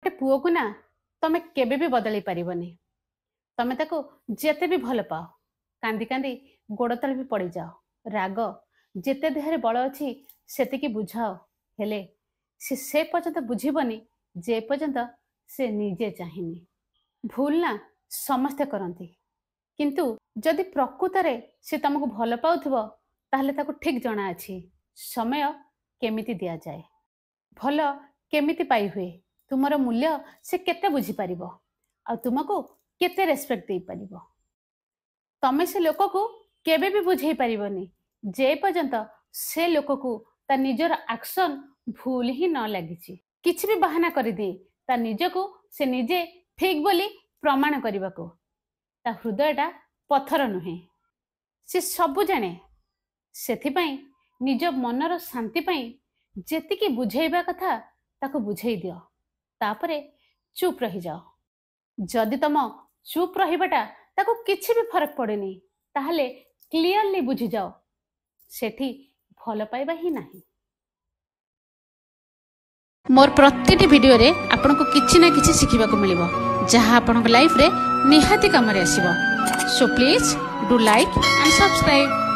गोटे पुओ को ना तमे केबे भी बदली पारिबनी। तमे ताको जेते भी भल पाओ, कांदी कांदी गोड़ तले भी पड़ जाओ, राग जेते देहरे बल अच्छी सेतिकी बुझाओ, हेले से पर्यंत बुझीबनी जे पर्यंत से निजे चाहिनी। भूल ना समस्ते करती, किंतु जदि प्रकृतरे से तुमको भल पाउथिबो ताहले ताको ठीक जना अछि समय केमिति दिया जाए, भल केमिति पाई हुए, तुमर मूल्य से केते बुझी पारिबो आ तुमको केते रेस्पेक्ट दे पारिबो। तमे से लोक को केबे भी बुझेई पारिबनी जे पर्यंत से लोक को ता निजर एक्शन भूल ही न लागिछि। किछि भी बहाना करि दे ता निजको से निजे ठीक बोली प्रमाण करबाको। ता हृदयटा पत्थर नुहे, से सबु जाने। सेथिपाई निज मनर शांति पाई जेतिकी बुझेइबा कथा ताको बुझेई दियो, तापरे चुप रही जाओ। जदि तुम चुप रहिबाटा ताको किछि भी फरक पड़ेनी ताहले क्लियरली बुझी जाओ सेठी भल पाइबा ही नहीं। मोर प्रतिटी वीडियो रे आपन को किछि ना किछि सिखिबा को मिलिबो जहां आपन लाइफ रे निहाती काम रे आसीबो। So please do like and subscribe.